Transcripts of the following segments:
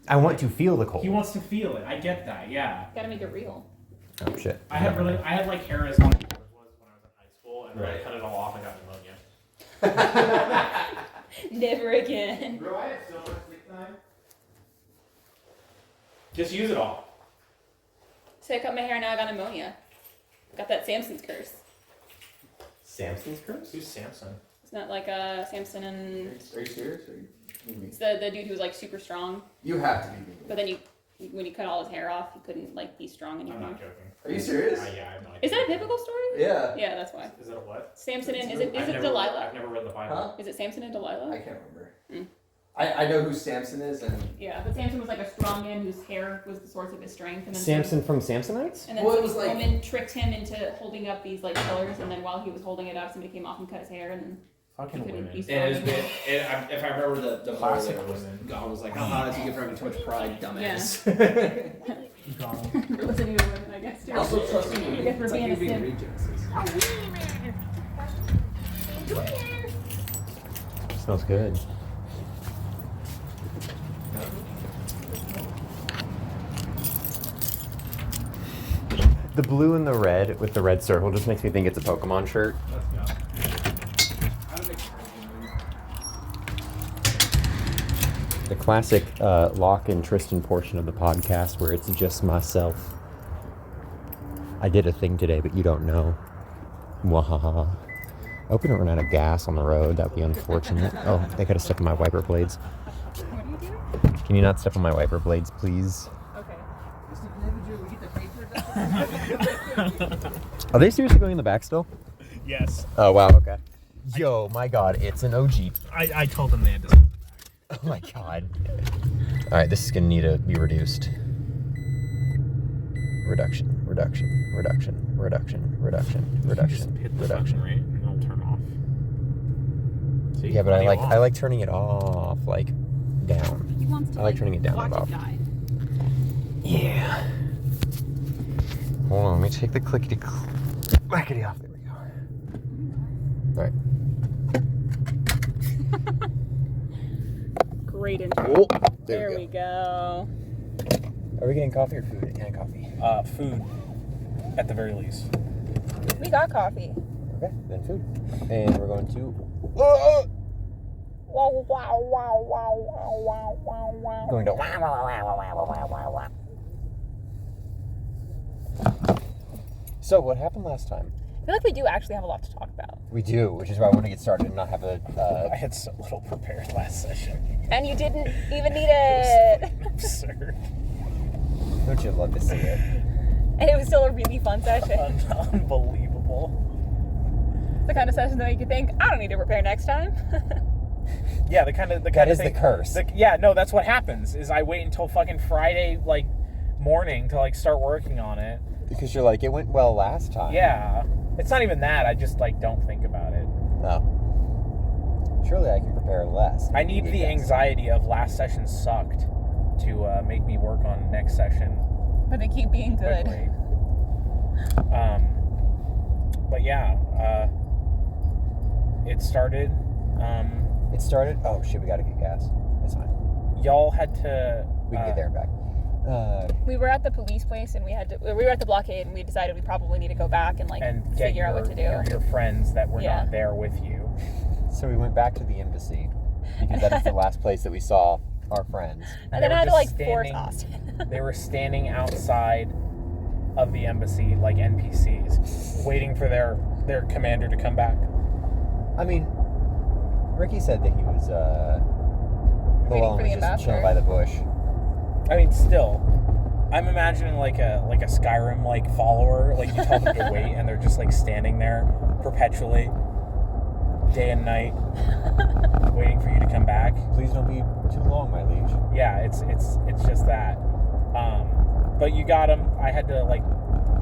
I want to feel the cold. He wants to feel it. I get that. Yeah. Gotta make it real. Oh shit. I had like hairs on my was when I was in high school, and then I cut it all off and got pneumonia. Never again. Bro, I have so much sick time. Just use it all. So I cut my hair and now I got pneumonia. Got that Samson's curse. Samson's curse? Who's Samson? It's not like Samson and... Are you serious? It's the dude who was like super strong. You have to be me. But then when you cut all his hair off, he couldn't like be strong anymore. I'm not joking. Are you serious? Yeah, I have no idea. Is that a biblical story? Yeah. Yeah, that's why. Is that a what? Samson and... Is it Delilah? I've never read the Bible. Huh? Is it Samson and Delilah? I can't remember. Mm. I know who Samson is, and Yeah, but Samson was like a strong man whose hair was the source of his strength. And then Samson from Samsonites? And then Well, it some was like- woman tricked him into holding up these like pillars, and then while he was holding it up, somebody came off and cut his hair, and then Fucking he couldn't women. be And strong it was anymore. if I remember the Classic classic women. God was like, haha, that's you get for having too much pride, dumbass. Gone. For listening to women, I guess, too. Also, trusting you. I guess for It's like being you a being simp. rejects. Smells good. The blue and the red with the red circle just makes me think it's a Pokemon shirt. Let's go. The classic Locke and Tristan portion of the podcast where it's just myself. I did a thing today, but you don't know. Wahaha. I hope we don't run out of gas on the road. That'd be unfortunate. Oh, they could have stepped on my wiper blades. What are you doing? Can you not step on my wiper blades, please? Okay. Are they seriously going in the back still? Yes. Oh, wow, okay. Yo, my God, it's an OG. I told them they had to. Oh my God. All right, this is gonna need to be reduced. Reduction. So you just hit the button, right? And it'll turn off. See? Yeah, but I Audio off. like turning it off, like down. He wants to I like turning it down watch and off. it die. Yeah. Hold on, let me take the clickety clackety off. There we go. All right. Great intro. Oh, There we we go. Are we getting coffee or food? And coffee. Food, at the very least. We got coffee. Okay, then food. And we're going to. Wow, wow, wow, wow, wow, wow, wow, wow. Going to. So, what happened last time? I feel like we do actually have a lot to talk about. We do, which is why I want to get started and not have a. I had so little prepared last session. And you didn't even need it. Absurd. Don't you love to see it? And it was still a really fun session. Unbelievable. It's the kind of session that make you think, I don't need to prepare next time. Yeah, the kind of That is the curse. Yeah, no, that's what happens. Is I wait until fucking Friday like morning to like start working on it. Because you're like, it went well last time. Yeah, it's not even that. I just like don't think about it. No. Surely I can prepare less. I need the anxiety of last session sucked to make me work on next session But they keep being good. quickly. But yeah, it started. It started. Oh shit, we gotta get gas. It's fine. Y'all had to. We can get there and back. We were at the police place and we were at the blockade and we decided we probably need to go back and like And get figure out what to do. Your friends that were Yeah. not there with you. So we went back to the embassy because that is the last place that we saw our friends. And They then I were had to just like force standing- Austin. They were standing outside of the embassy like NPCs, waiting for their commander to come back. I mean, Ricky said that he was Waiting alone, for the was just ambassador. chilling by the bush. I mean, still, I'm imagining like a Skyrim like follower. Like you tell them to wait, and they're just like standing there perpetually, day and night, waiting for you to come back. Please don't be too long, my liege. Yeah, it's just that. But you got him. I had to like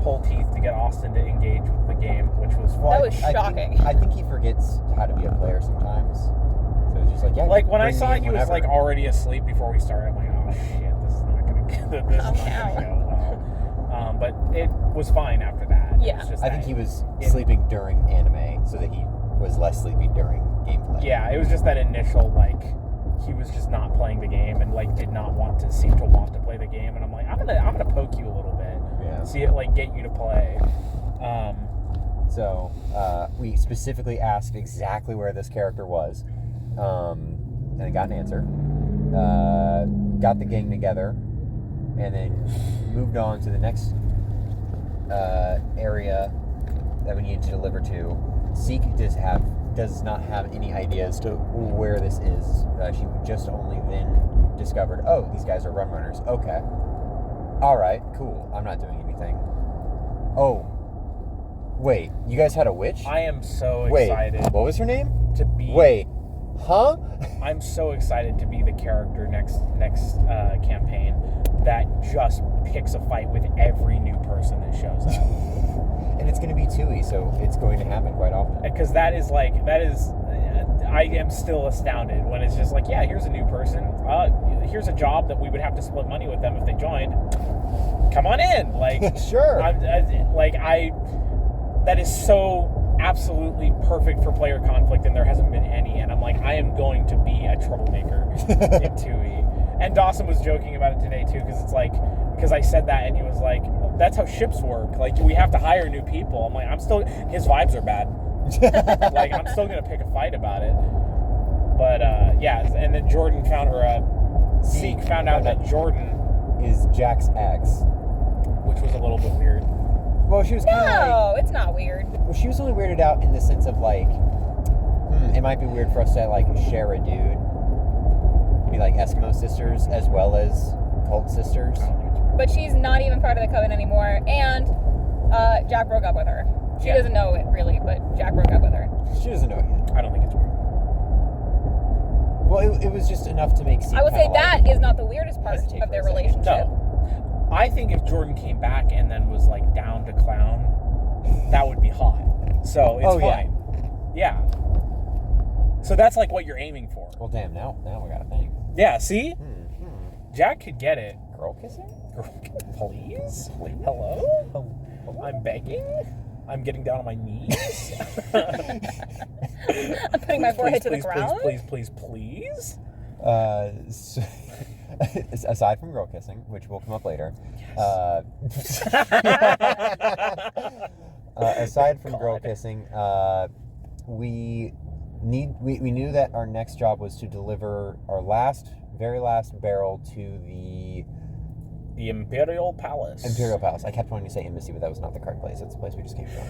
pull teeth to get Austin to engage with the game, which was fun. That was shocking. I think he forgets how to be a player sometimes. So it's just like, yeah. Like when I bring saw me in he was whenever. like already asleep before we started, I'm like, oh shit, this is not gonna this is not gonna go well. But it was fine after that. Yeah. It was just I that- think he was sleeping during anime so that he was less sleepy during gameplay. Yeah, it was just that initial like he was just not playing the game and like did not want to play the game. And I'm like, I'm gonna poke you a little bit. Yeah. See it like get you to play. So we specifically asked exactly where this character was, and I got an answer. Got the gang together, and then moved on to the next area that we needed to deliver to. Zeke does not have any idea as to where this is. She just only then discovered, oh, these guys are run runners. Okay. All right, cool. I'm not doing anything. Oh, wait, you guys had a witch? I am so Wait, excited what was her name? to be. Wait, huh? I'm so excited to be the character next campaign that just picks a fight with every new person that shows up. And it's going to be Tui, so it's going to happen quite often. Because I am still astounded when it's just like, yeah, here's a new person. Here's a job that we would have to split money with them if they joined. Come on in, like Sure. That is so absolutely perfect for player conflict, and there hasn't been any. And I'm like, I am going to be a troublemaker in 2E. And Dawson was joking about it today too, because I said that, and he was like, that's how ships work. Like, we have to hire new people. I'm like, his vibes are bad. Like, I'm still gonna pick a fight about it. But yeah, and then Jordan Zeke found out that Jordan is Jack's ex. which was a little bit weird. Well, she was kind of No, it's not weird. well, she was only weirded out in the sense of like, it might be weird for us to like share a dude. Be like Eskimo sisters as well as cult sisters. But she's not even part of the coven anymore, and Jack broke up with her. She Yeah. doesn't know it really, but Jack broke up with her. She doesn't know it yet. I don't think it's weird. Well, it was just enough to make. Zeke I would say kinda, like, that is not the weirdest part hesitate of for their a second. relationship. No. I think if Jordan came back and then was like down to clown, that would be hot. So it's Oh, yeah. fine. Yeah. So that's like what you're aiming for. Well, damn. Now we got to think. Yeah. See, Jack could get it. Girl kissing? Please? Hello? I'm begging? I'm getting down on my knees? I'm putting my forehead to the ground. Please? So, aside from girl kissing, which will come up later, aside from girl kissing, we knew that our next job was to deliver our very last barrel to the Imperial Palace. Imperial Palace. I kept wanting to say embassy, but that was not the correct place. It's the place we just came from.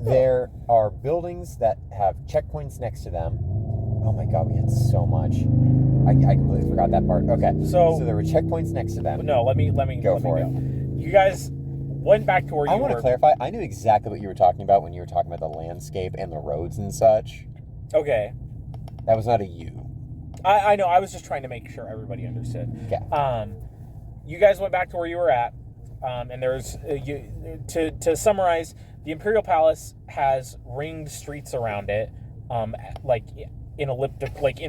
There are buildings that have checkpoints next to them. Oh my god, we had so much. I completely forgot that part. Okay, So there were checkpoints next to them. No, let me Go for it. You guys went back to where I you want were. to clarify. I knew exactly what you were talking about when you were talking about the landscape and the roads and such. Okay. That was not a you. I know. I was just trying to make sure everybody understood. Okay. You guys went back to where you were at, and there's to summarize, the Imperial Palace has ringed streets around it, like in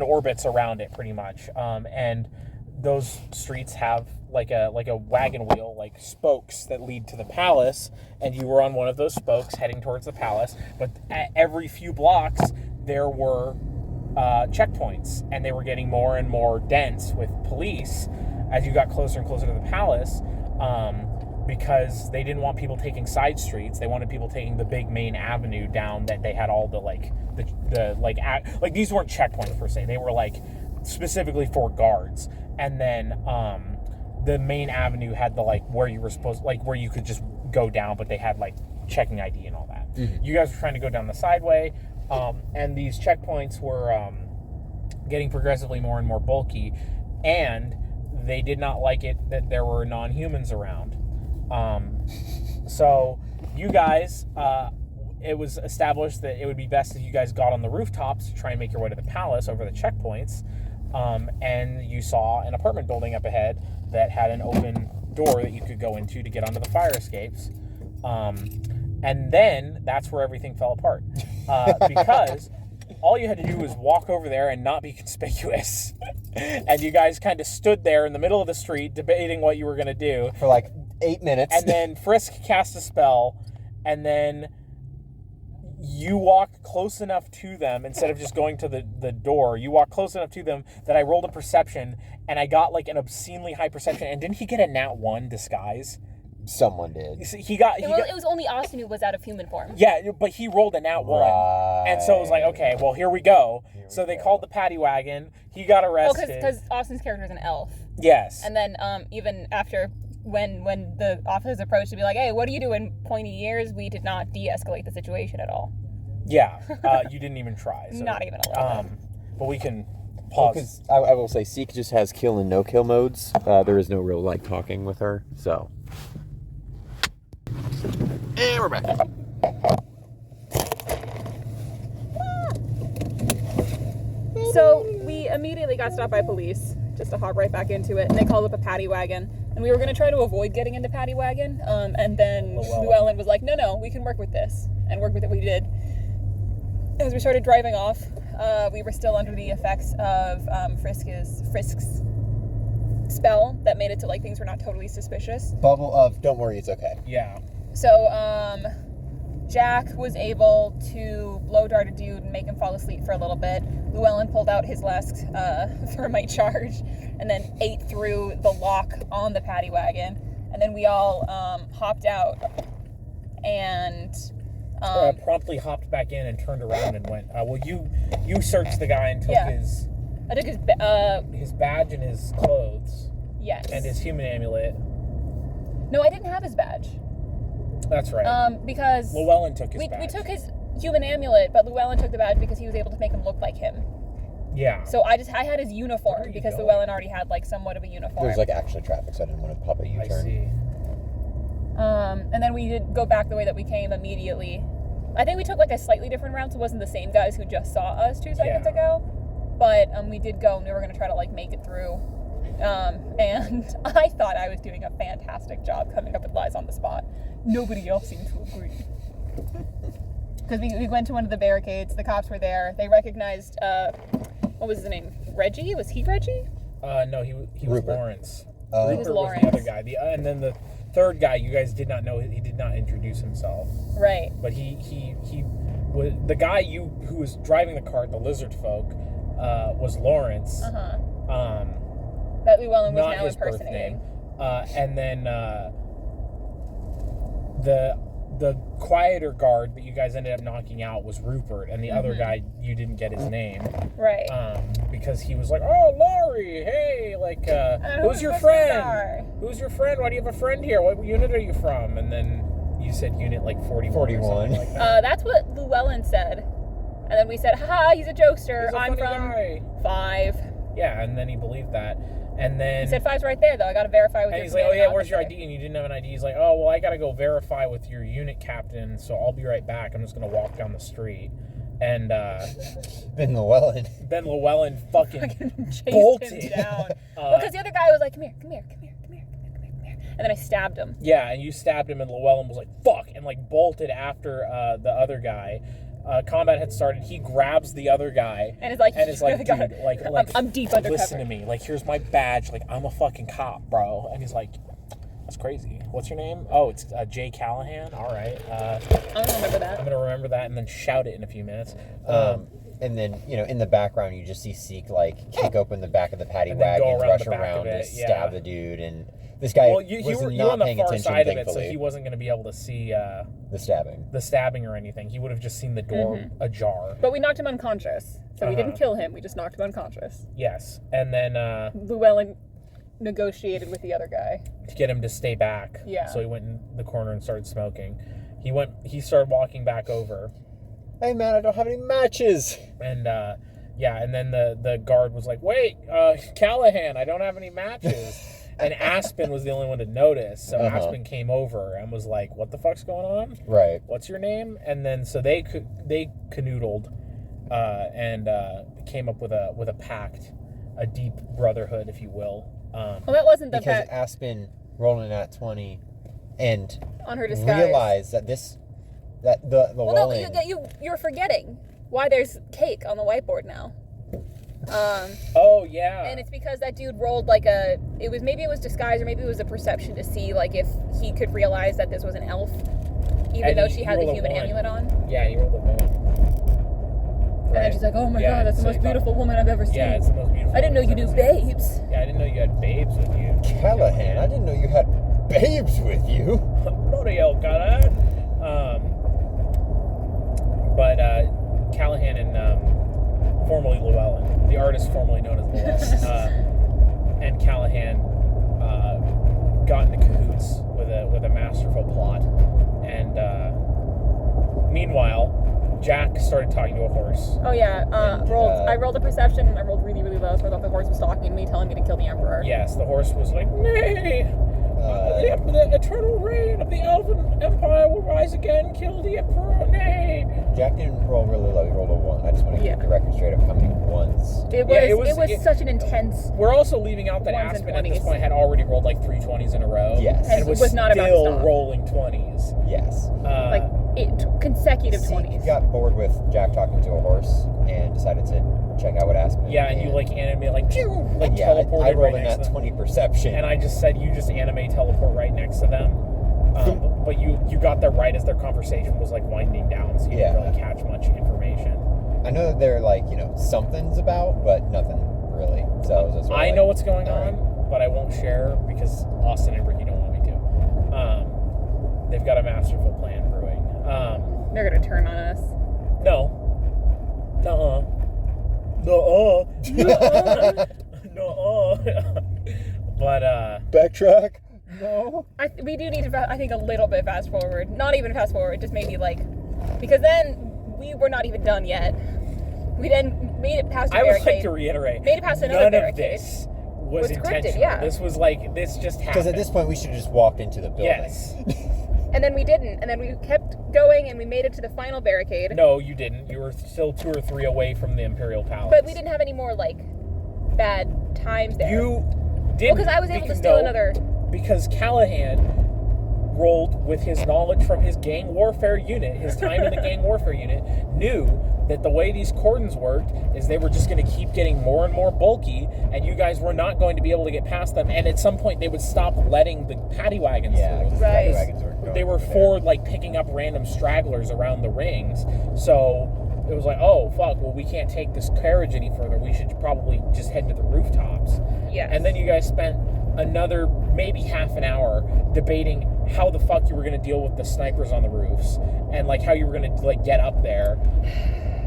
orbits around it, pretty much. And those streets have like a wagon wheel, like spokes that lead to the palace, and you were on one of those spokes heading towards the palace. But at every few blocks, there were checkpoints, and they were getting more and more dense with police as you got closer and closer to the palace, because they didn't want people taking side streets. They wanted people taking the big main avenue down that they had all the these weren't checkpoints per se. They were like specifically for guards. And then the main avenue had the where you were supposed, where you could just go down, but they had checking ID and all that. Mm-hmm. You guys were trying to go down the sideway. And these checkpoints were getting progressively more and more bulky, and they did not like it that there were non-humans around. So you guys, it was established that it would be best if you guys got on the rooftops to try and make your way to the palace over the checkpoints, and you saw an apartment building up ahead that had an open door that you could go into to get onto the fire escapes. And then that's where everything fell apart, because all you had to do was walk over there and not be conspicuous. And you guys kind of stood there in the middle of the street debating what you were going to do. For 8 minutes. And then Frisk cast a spell, and then you walked close enough to them instead of just going to the door. You walked close enough to them that I rolled a perception, and I got like an obscenely high perception. And didn't he get a nat 1 disguise? Someone did. He got. It was only Austin who was out of human form. Yeah, but he rolled a nat 1. And so it was like, okay, well, here we go. So they called the paddy wagon. He got arrested. Because Austin's character is an elf. Yes. And then even after, when the officers approached to be like, hey, what are you doing, pointy ears, we did not de-escalate the situation at all. Yeah. You didn't even try. So, not even a little bit. But we can pause. Because I will say, Seek just has kill and no kill modes. There is no real like talking with her, so. And we're back. So we immediately got stopped by police, just to hop right back into it, and they called up a paddy wagon. And we were going to try to avoid getting into paddy wagon, and then Llewellyn was like, no, we can work with this. And work with it we did. As we started driving off, we were still under the effects of Frisk's spell that made it to like things were not totally suspicious. Bubble of, don't worry, it's okay. Yeah. So, Jack was able to blow dart a dude and make him fall asleep for a little bit. Llewellyn pulled out his last thermite charge and then ate through the lock on the paddy wagon. And then we all hopped out and promptly hopped back in and turned around and went, well, you searched the guy and took I took his badge and his clothes. Yes. And his human amulet. No, I didn't have his badge. That's right. Because Llewellyn took his badge. We took his human amulet, but Llewellyn took the badge because he was able to make him look like him. Yeah. So I had his uniform because Llewellyn already had like somewhat of a uniform. There was like actually traffic, so I didn't want to pop a U-turn. I see. And then we did go back the way that we came immediately. I think we took like a slightly different route, so it wasn't the same guys who just saw us 2 seconds ago. But we did go and we were going to try to like make it through. And I thought I was doing a fantastic job coming up with lies on the spot. Nobody else seemed to agree. Because we went to one of the barricades, the cops were there, they recognized, what was his name? Reggie? Was he Reggie? No, he was Lawrence. Rupert was the other guy. And then the third guy, you guys did not know, he did not introduce himself. Right. But he was, the guy who was driving the cart, the lizard folk, was Lawrence. That Llewellyn was not now his birth impersonating. name. And then the quieter guard that you guys ended up knocking out was Rupert, and the other guy, you didn't get his name. Right. Because he was like, oh, Laurie, hey, like, who's your friend? Who's your friend? Why do you have a friend here? What unit are you from? And then you said unit like 41. 41. Or something like that. That's what Llewellyn said. And then we said, haha, he's a jokester. He's a I'm funny from guy. 5. Yeah, and then he believed that. And then He said 5's right there, though. I got to verify with and your he's like, oh yeah, where's your officer." ID? And you didn't have an ID. He's like, oh, well, I got to go verify with your unit captain, so I'll be right back. I'm just going to walk down the street. And Ben Llewellyn. Ben Llewellyn fucking Chased bolted. him down. Well, because the other guy was like, come here. And then I stabbed him. Yeah, and you stabbed him, and Llewellyn was like, fuck, and like bolted after the other guy. Combat had started. He grabs the other guy And is like, dude, like I'm deep undercover. Listen to me. Like, here's my badge. Like, I'm a fucking cop, bro. And he's like, that's crazy. What's your name? Oh, it's Jay Callahan. All right. I'm gonna remember that. I'm gonna remember that and then shout it in a few minutes. And then, in the background, you just see Seek, like, kick open the back of the paddy And then go wagon, around rush the back around of it, to yeah. stab the dude, and this guy Well, was you were not on the paying far attention, side of it, thankfully. so he wasn't gonna be able to see The stabbing. or anything. He would have just seen the door ajar. But we knocked him unconscious. So we didn't kill him, we just knocked him unconscious. Yes, and then Llewellyn negotiated with the other guy. to get him to stay back. Yeah. So he went in the corner and started smoking. He started walking back over. Hey, man, I don't have any matches. And, and then the guard was like, wait, Callahan, I don't have any matches. And Aspen was the only one to notice. So Aspen came over and was like, what the fuck's going on? Right. What's your name? And then, so they canoodled and came up with a pact, a deep brotherhood, if you will. Well, that wasn't the Because fact Aspen rolled in at 20 and on her disguise. realized that the Well, no, you're forgetting why there's cake on the whiteboard now. Oh, yeah. And it's because that dude rolled like maybe it was disguise or maybe it was a perception to see like if he could realize that this was an elf, even And though you- she you had the rolled a human one. amulet on. Yeah, you rolled a 1. And then she's like, oh my god, that's the so most you thought- beautiful woman I've ever seen. Yeah, it's the most beautiful. I didn't know you woman knew I've ever seen. babes. Yeah, I didn't know you had babes with you. Callahan, I didn't know you had babes with you. Bloody hell, Callahan. But Callahan and formerly Llewellyn, the artist formerly known as Llewellyn, and Callahan got into cahoots with a masterful plot. And meanwhile, Jack started talking to a horse. Oh yeah, And, I rolled a perception and I rolled really, really low, so I thought the horse was talking to me, telling me to kill the Emperor. Yes, the horse was like, nay! The eternal reign of the Elven Empire will rise again. Kill the Emperor, nay! Jack didn't roll really low. He rolled a 1. I just want to Yeah. get the record straight of how many ones. It was such an intense. We're also leaving out that Ones and Aspen at this 20s. point had already rolled like 3 20s in a row. Yes. And And was was not about to still stop. rolling 20s. Yes. Like consecutive Zeke 20s. got bored with Jack talking to a horse and decided to check out what Aspen. Yeah, and you like animate like yeah, teleported I rolled right in next that to them. 20 perception. And I just said you just anime teleport right next to them. But you got there right as their conversation was like winding down, so you didn't really catch much information. I know that they're like, something's about, but nothing really. So I was just sort of I like, know what's going all right. on, but I won't share because Austin and Ricky don't want me to. They've got a masterful plan brewing. They're gonna turn on us. No. Nuh-uh. Nuh-uh. Nuh-uh. But, Backtrack? No. We do need to, I think, a little bit fast forward. Not even fast forward, just maybe like, because then we were not even done yet. We then made it past a I would barricade. like to reiterate, Made it past another none barricade. of this was Was scripted, intentional. yeah. This was like, this just happened. Because at this point, we should have just walked into the building. Yes. And then we didn't. And then we kept going and we made it to the final barricade. No, you didn't. You were still 2 or 3 away from the Imperial Palace. But we didn't have any more, like, bad times there. You didn't. Well, because I was able to steal another. Because Callahan rolled with his knowledge from his gang warfare unit, his time in the gang warfare unit, knew that the way these cordons worked is they were just going to keep getting more and more bulky, and you guys were not going to be able to get past them. And at some point, they would stop letting the paddy wagons Yeah, through. because Right. the wagons were going They were through for like picking up random stragglers around the rings. So it was like, oh fuck, well we can't take this carriage any further. We should probably just head to the rooftops. Yes. And then you guys spent another maybe half an hour debating how the fuck you were gonna deal with the snipers on the roofs and like how you were gonna like get up there.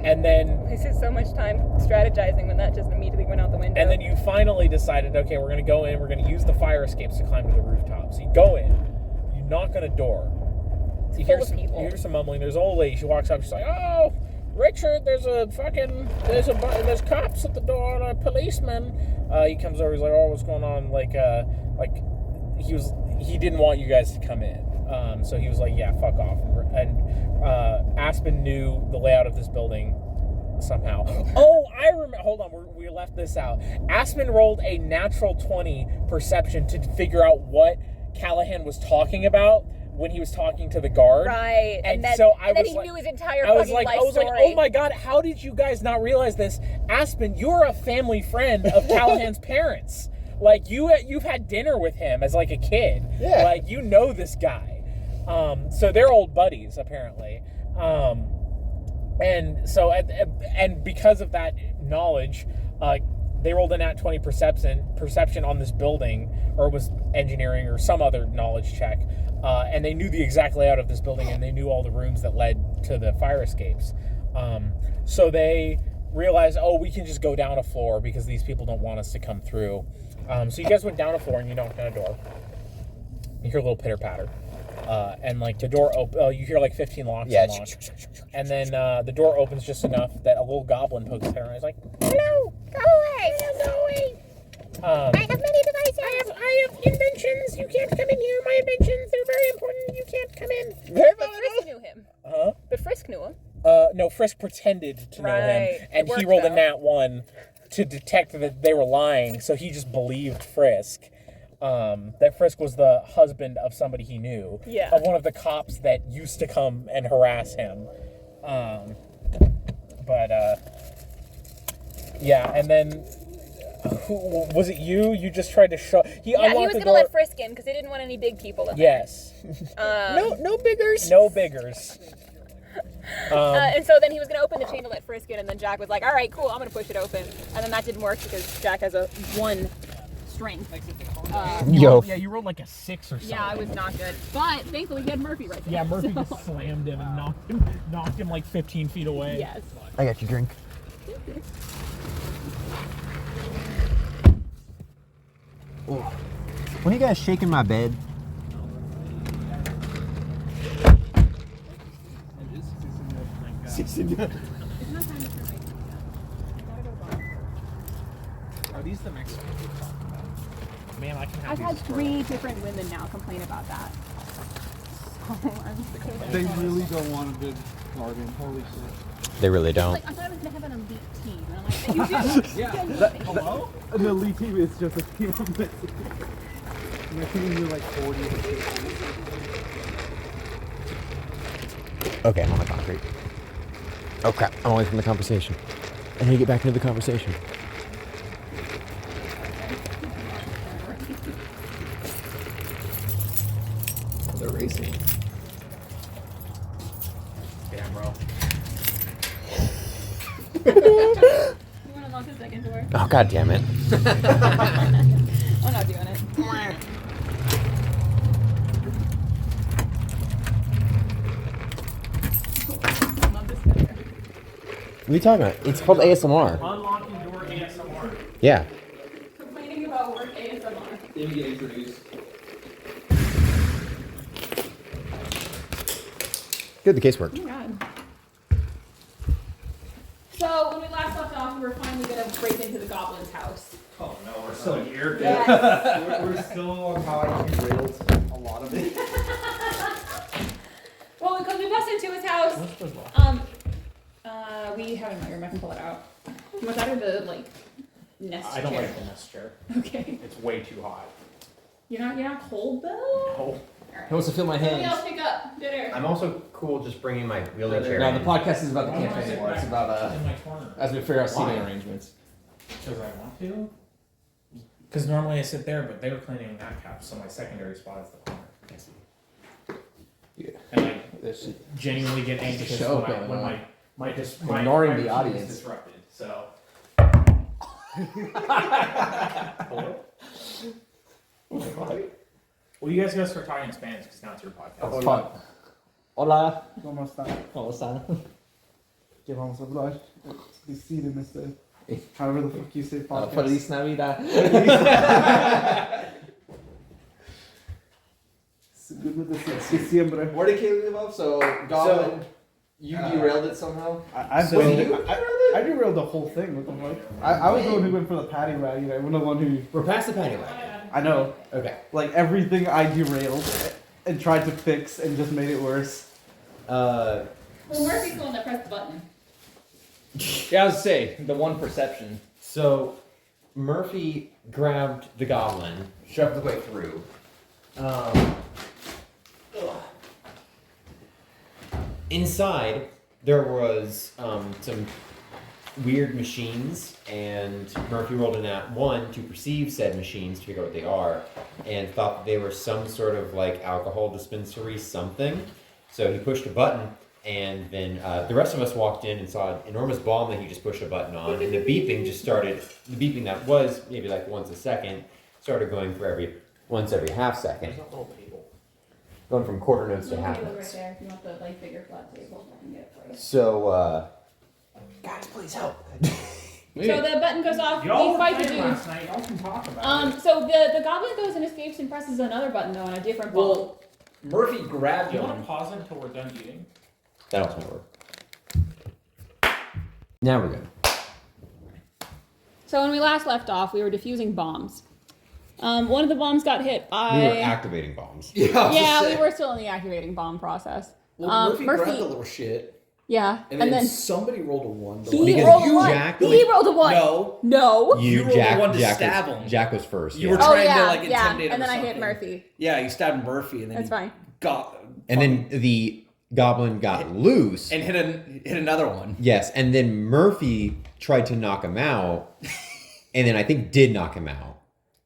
And then I spent so much time strategizing when that just immediately went out the window. and then you finally decided, okay, we're gonna go in, we're gonna use the fire escapes to climb to the rooftops. You go in, you knock on a door. You full of people. You hear some mumbling. There's an old lady. She walks up. She's like, "Oh, Richard, there's cops at the door and a policeman." He comes over. He's like, "Oh, what's going on?" Like he didn't want you guys to come in. So he was like, "Yeah, fuck off." And Aspen knew the layout of this building somehow. Oh, I remember. Hold on, we left this out. Aspen rolled a natural 20 perception to figure out what Callahan was talking about when he was talking to the guard. Right. And then, so and then he knew his entire I was fucking like, life like, story. oh my god, how did you guys not realize this? Aspen, you're a family friend of Callahan's parents. Like you've had dinner with him as like a kid. Yeah. Like you know this guy. So they're old buddies apparently. And so and because of that knowledge, they rolled a nat 20 perception on this building, or it was engineering or some other knowledge check. And they knew the exact layout of this building, and they knew all the rooms that led to the fire escapes. So they realized, oh, we can just go down a floor because these people don't want us to come through. So you guys went down a floor and you knocked on a door. You hear a little pitter patter. And like the door you hear like 15 locks unlock. And then the door opens just enough that a little goblin pokes his head around. He's like, "Hello, go away, go away. I have many devices. I have inventions. You can't come in here. My inventions, they're very important. You can't come in." Very But Frisk knew him. Huh? But Frisk knew him. No, Frisk pretended to know him, Right. and It he worked rolled a out. nat 1 to detect that they were lying, so he just believed Frisk. That Frisk was the husband of somebody he knew. Yeah. Of one of the cops that used to come and harass him. Yeah, and then Was it you? You just tried to shove. He Yeah, he unlocked was the gonna door. let Frisk in because they didn't want any big people in Yes. there. No biggers. No biggers. And so then he was gonna open the chain to let Frisk in, and then Jack was like, "All right, cool, I'm gonna push it open." And then that didn't work because Jack has a 1 strength. Yo. Yeah, you rolled like a 6 or something. Yeah, I was not good, but thankfully he had Murphy right there. Yeah, Murphy so. just slammed him and knocked him like 15 feet away. Yes. I got your drink. Oh. When are you guys shaking my bed? Are these the Mexicans we're talking about? Man, I can have I've these had for- 3 different women now complain about that. So I'm so They sorry. really don't want a good bargain. Holy shit. They really don't. Like, I thought I was gonna have an elite team, and I'm like, you do? Yeah. Hello? An elite team is just a team of Mexicans. Mexicans are like 40. Okay, I'm on the concrete. Oh crap, I'm away from the conversation. I need to get back into the conversation. They're racing. Damn, bro. You wanna lock the second door? Oh god damn it. I'm not doing it. Love this picture. What are you talking about? It's called ASMR. Unlocking door ASMR. Yeah. Complaining about work ASMR. Let me get introduced. Good, the case worked. Oh my god. So when we last left off, we were finally gonna break into the goblin's house. Oh no, we're still here. Yes. We're still on how I derailed a lot of it. Well, because we busted into his house. What's the law? We have it in my room. I can pull it out. Was that or the like nest I don't chair? like the nest chair. Okay. It's way too hot. You're not cold though. Oh. He wants to feel my Somebody hands. else pick up dinner. I'm also cool just bringing my wheelie chair. No, the podcast is about the Why don't I campaign sit anymore. It's back about in my corner. as we figure out seating Why? arrangements. Because I want to. Because normally I sit there, but they were cleaning that couch, so my secondary spot is the corner. Yeah. And I There's genuinely get anxious show when, going when on. my Ignoring the routine is audience. disrupted. So. Hello? Well, you guys gotta start talking in Spanish because now it's your podcast. Fuck. Hola. ¿Cómo están? ¿Cómo están? ¿Qué vamos a hablar? Decir en este. However the fuck you say podcast. Feliz Navidad. It's good with the Diciembre. Where did Kaylee live up? So, Goblin, you derailed it somehow? I derailed the whole thing. What the fuck? I was the one who went for the paddy wagon. I was the one who. We're past the paddy wagon. I know. Okay. Like everything I derailed and tried to fix and just made it worse. Well, Murphy's the one that pressed the button. Yeah, I was say the one perception. So, Murphy grabbed the goblin, shoved the way through. Inside, there was some weird machines, and Murphy rolled a nat 1 to perceive said machines to figure out what they are, and thought that they were some sort of like alcohol dispensary something. So he pushed a button, and then the rest of us walked in and saw an enormous bomb that he just pushed a button on, and the beeping just started. The beeping that was maybe like once a second started going for once every half second, going from quarter notes to half Right notes. there. If you want the like bigger flat table, I can get it for you. So, guys, please help. So the button goes off. Y'all We were fight the playing dude. last night. Y'all can talk about it. So the goblin goes and escapes and presses another button though on a different ball. Well, Murphy grabbed Do you him. want to pause it until we're done eating? That also might work. Now we're good. So when we last left off, we were defusing bombs. One of the bombs got hit by. We were activating bombs. Yeah, we were still in the activating bomb process. Well, Murphy grabbed the little shit, Yeah, and then somebody rolled a 1. To he Because rolled a you, one. Jack, He rolled a one. No. No. You rolled Jack, the one to Jack stab was, him. Jack was first. You yeah. were Oh trying yeah, to like yeah. intimidate him. And then or I hit something. Murphy. Yeah, you stabbed Murphy, and then That's fine. And then the goblin got loose. hit another one. Yes, and then Murphy tried to knock him out. and then I think did knock him out.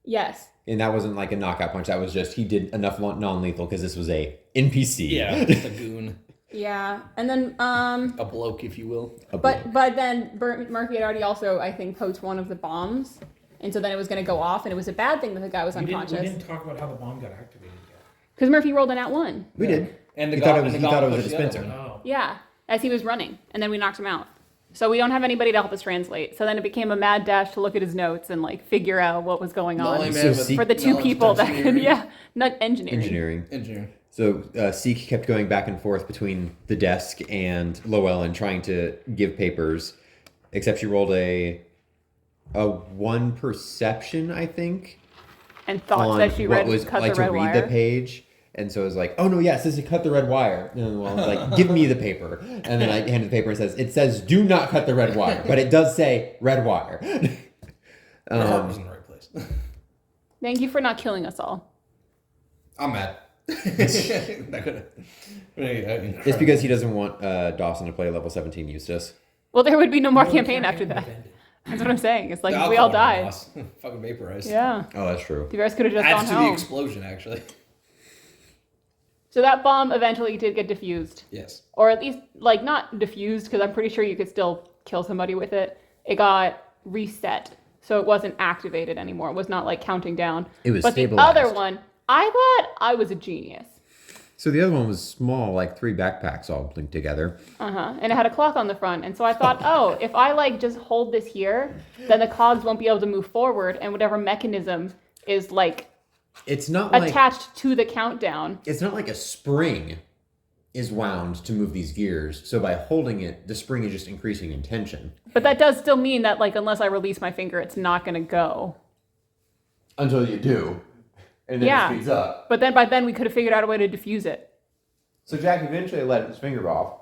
Yes. And that wasn't like a knockout punch. That was just he did enough non-lethal because this was a NPC. Yeah, just a goon. Yeah, and then A bloke, if you will. but then Murphy had already also, I think, posed one of the bombs, and so then it was going to go off, and it was a bad thing that the guy was We unconscious. didn't talk about how the bomb got activated yet. Because Murphy rolled an @1. We did. And the He go- thought it and was, the he thought it goblin was a pushed the other dispenser. one. Oh. Yeah, as he was running, and then we knocked him out. So we don't have anybody to help us translate. So then it became a mad dash to look at his notes and like figure out what was going The only on man So with see- for the two knowledge people of that could, engineering. not engineering. Engineering. So Seek kept going back and forth between the desk and Llewellyn trying to give papers, except she rolled a 1 perception, I think, And thought on that she what read was cut like the red to read wire. the page. And so it was like, oh no, yes, this is cut the red wire. And Llewellyn's like, give me the paper. And then I handed the paper and it says, do not cut the red wire. But it does say red wire. Your heart was in the right place. Thank you for not killing us all. I'm mad. That could've- It's because he doesn't want Dawson to play level 17 Eustace. Well, there would be no more campaign after that. That's what I'm saying. It's like The we all alcohol died. loss. Fucking vaporized. Yeah. Oh, that's true. You guys could have just Adds gone to home. the explosion, actually. So that bomb eventually did get diffused. Yes. Or at least, like, not diffused, because I'm pretty sure you could still kill somebody with it. It got reset. So it wasn't activated anymore. It was not, like, counting down. It was But stabilized. the other one, I thought I was a genius. So the other one was small, like 3 backpacks all linked together. Uh-huh. And it had a clock on the front. And so I thought, oh, if I, like, just hold this here, then the cogs won't be able to move forward, and whatever mechanism is, like, It's not like attached to the countdown. it's not like a spring is wound to move these gears. So by holding it, the spring is just increasing in tension. But that does still mean that, like, unless I release my finger, it's not going to go. Until you do. And then Yeah. it speeds up. But then by then we could have figured out a way to diffuse it. So Jack eventually let his finger off.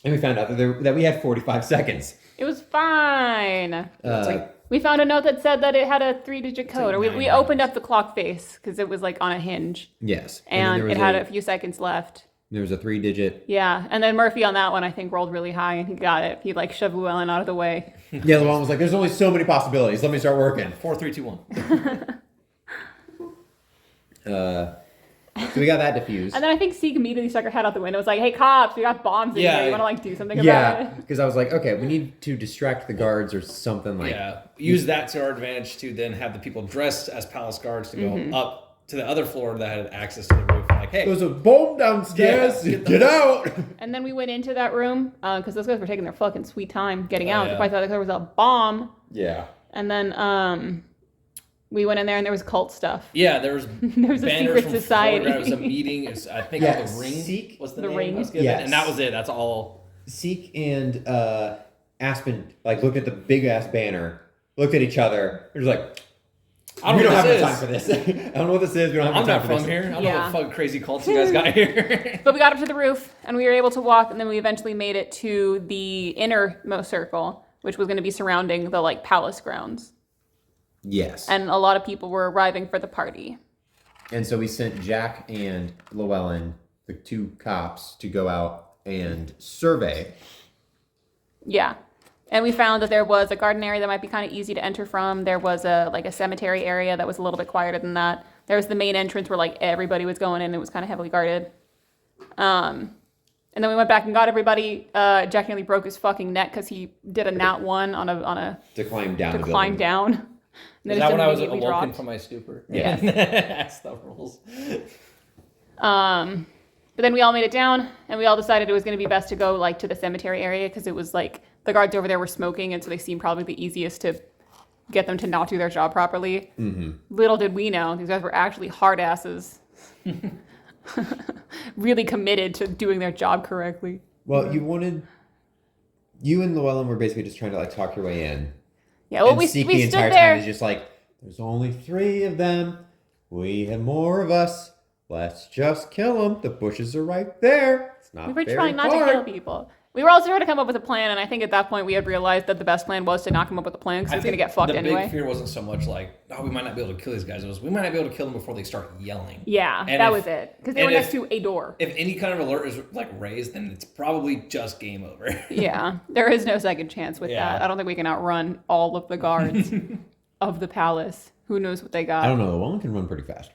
And we found out that we had 45 seconds. It was fine. Uh, We found a note that said that it had a 3-digit code. like Or we 9 opened up the clock face because it was like on a hinge. yes. And then it had a few seconds left. There was a 3-digit. Yeah. And then Murphy on that one, I think, rolled really high and he got it. He like shoved Llewellyn out of the way. The other one was like, there's only so many possibilities. Let me start working. 4, 3, 2, 1. So we got that diffused. And then I think Seek immediately stuck her head out the window. It was like, hey, cops, we got bombs in Yeah. here. You want to like do something about Yeah, it? because I was like, okay, we need to distract the guards or something like. Yeah. Use that to our advantage to then have the people dressed as palace guards to go up to the other floor that had access to the roof. Like, hey, There's a bomb downstairs. Yeah, Get out. And then we went into that room because those guys were taking their fucking sweet time getting Oh, out. yeah. I thought there was a bomb. Yeah. And then we went in there and there was cult stuff. yeah, there was There was a banners secret from society. Florida. It was a meeting. It's, I think Yeah, the ring Seek- was the The name Ring. I was given, Yes. and that was it. That's all. Seek and Aspen like looked at the big ass banner, looked at each other. They're just like, I don't we know don't what have this enough time for is. this. I don't know what this is. We don't have I'm enough not time for from this. here. I don't Yeah. know what fucking crazy cults you guys got here. But we got up to the roof and we were able to walk, and then we eventually made it to the innermost circle, which was going to be surrounding the like palace grounds. Yes. And a lot of people were arriving for the party. And so we sent Jack and Llewellyn, the 2 cops, to go out and survey. Yeah. And we found that there was a garden area that might be kind of easy to enter from. There was a cemetery area that was a little bit quieter than that. There was the main entrance where like everybody was going in. It was kind of heavily guarded. And then we went back and got everybody. Jack nearly broke his fucking neck because he did a nat 1 on a To climb down. to the climb building. down. And Is then that it when I was immediately awoken dropped. from my stupor? Yeah. That's the rules. But then we all made it down, and we all decided it was going to be best to go like to the cemetery area because it was like the guards over there were smoking, and so they seemed probably the easiest to get them to not do their job properly. Mm-hmm. Little did we know these guys were actually hard asses, really committed to doing their job correctly. Well, you and Llewellyn were basically just trying to like talk your way in. Yeah, well, And we Seek stood the entire there. time is just like, there's only 3 of them. We have more of us. Let's just kill them. The bushes are right there. It's not We were very trying not far. to kill people. We were also trying to come up with a plan, and I think at that point we had realized that the best plan was to not come up with a plan because he was going to get fucked anyway. The big fear wasn't so much like, oh, we might not be able to kill these guys. It was, we might not be able to kill them before they start yelling. Yeah, and that was it. Because they were next to a door. If any kind of alert is like raised, then it's probably just game over. Yeah, there is no second chance with that. I don't think we can outrun all of the guards of the palace. Who knows what they got? I don't know. Llewellyn can run pretty fast.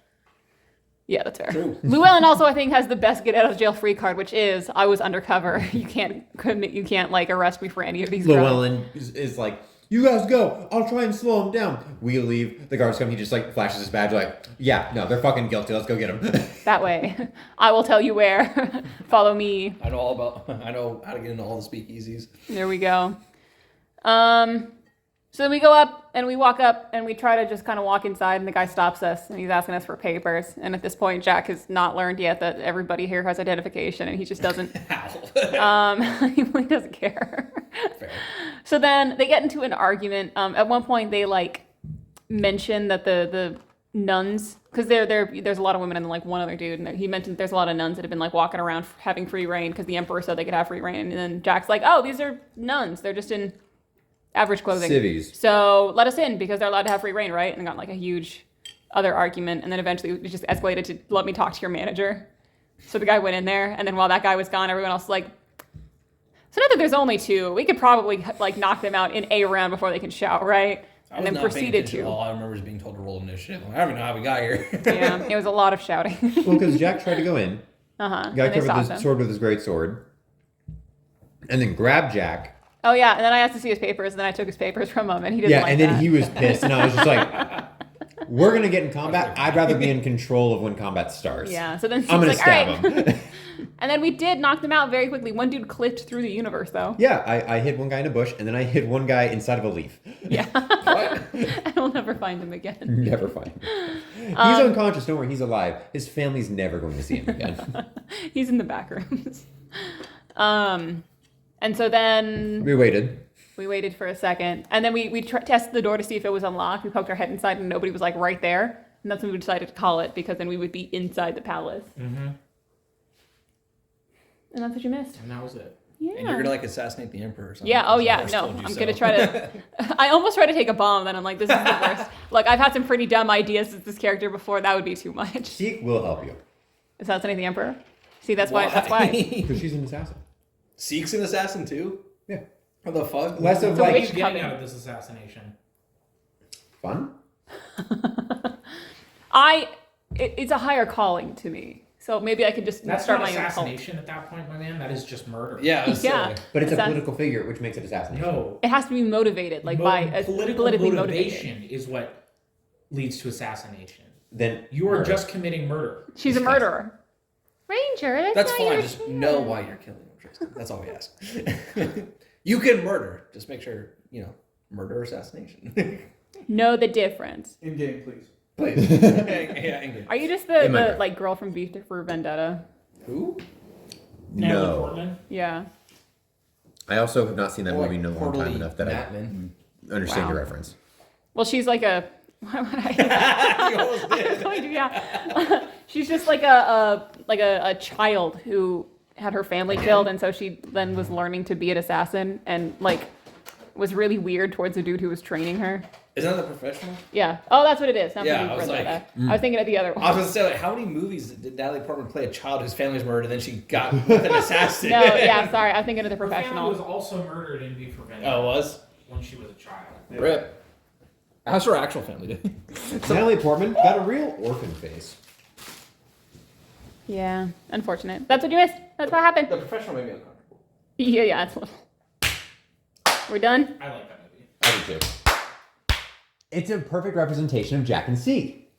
Yeah, that's fair. True. Llewellyn also, I think, has the best get out of jail free card, which is I was undercover. You can't like arrest me for any of these crimes. Llewellyn is like, you guys go. I'll try and slow him down. We leave. The guards come. He just like flashes his badge like, yeah, no, they're fucking guilty. Let's go get them. That way. I will tell you where. Follow me. I know how to get into all the speakeasies. There we go. So then we go up and we walk up and we try to just kind of walk inside and the guy stops us and he's asking us for papers. And at this point, Jack has not learned yet that everybody here has identification and he just doesn't. He really doesn't care. Fair. So then they get into an argument. At one point, they like mention that the nuns, because there's a lot of women and like one other dude, and he mentioned there's a lot of nuns that have been like walking around having free reign because the emperor said they could have free reign. And then Jack's like, oh, these are nuns. They're just in average clothing. Civvies. So let us in because they're allowed to have free reign, right? And got like a huge other argument. And then eventually it just escalated to let me talk to your manager. So the guy went in there, and then while that guy was gone, everyone else was like, so now that there's only two, we could probably like knock them out in a round before they can shout, right? And then proceeded to. All I remember is being told to roll initiative. I don't even know how we got here. Yeah, it was a lot of shouting. Well, because Jack tried to go in. Guy covered his sword with his great sword. And then grabbed Jack. Oh, yeah, and then I asked to see his papers, and then I took his papers from him, and he didn't like that. Yeah, and then he was pissed, and I was just like, we're going to get in combat. I'd rather be in control of when combat starts. Yeah, so then I'm going to like, stab all right. him. And then we did knock them out very quickly. One dude clipped through the universe, though. Yeah, I hit one guy in a bush, and then I hit one guy inside of a leaf. Yeah. What? I will never find him again. Never find him. He's unconscious. Don't worry, he's alive. His family's never going to see him again. He's in the back rooms. And so then We waited. we waited for a second, and then we tested the door to see if it was unlocked. We poked our head inside, and nobody was like right there. And that's when we decided to call it, because then we would be inside the palace. Mm-hmm. And that's what you missed. And that was it. Yeah. And you're gonna like assassinate the emperor or something. Yeah, oh yeah, Horus no, told you I'm so. gonna try to, I almost tried to take a bomb, then I'm like, this is the worst. Like, I've had some pretty dumb ideas with this character before, that would be too much. Seek will help you. Assassinate the Emperor? See, that's why. Because she's an assassin. Seek's an assassin too? Yeah. What the fuck? Less of So like which- Getting out of this assassination. fun. It's a higher calling to me. So maybe I could just That's start not my own cult. assassination at that point, my man. That is just murder. Yeah, it was Yeah. silly. But it's a Assassin- political figure, which makes it assassination. No. It has to be motivated, like by a politically motivation motivated. is what leads to assassination. Then You are murder. just committing murder. She's a murderer. Ranger, That's not fine. your Just shit. know why you're killing him, Tristan. That's all we ask. You can murder. Just make sure, murder or assassination. Know the difference. In game, please. Please. Yeah, Ingrid. Are you just In my the brain. like girl from V for Vendetta? Who? Natalie No. Portman. Yeah. I also have not seen that Or movie in a long time Quarterly enough that Batman. I understand Wow. your reference. Well, she's like a. Why would I? You almost I was did. going to, yeah. She's just like a child who had her family killed, and so she then was learning to be an assassin, and like was really weird towards the dude who was training her. Isn't that the professional? Yeah. Oh, that's what it is. Not Yeah, Vivi I was Vendetta. like, I was thinking of the other one. I was going to say, like, how many movies did Natalie Portman play a child whose family was murdered and then she got with an assassin? No, yeah, sorry. I was thinking of the Her family professional. was also murdered in V for Vendetta Oh, it was? when she was a child. Rip. How's her actual family doing? Natalie Portman got a real orphan face. Yeah, unfortunate. That's what you missed. That's what happened. The professional made me uncomfortable. Yeah, it's a little. We're done? I like that movie. I do too. It's a perfect representation of Jack and Seek.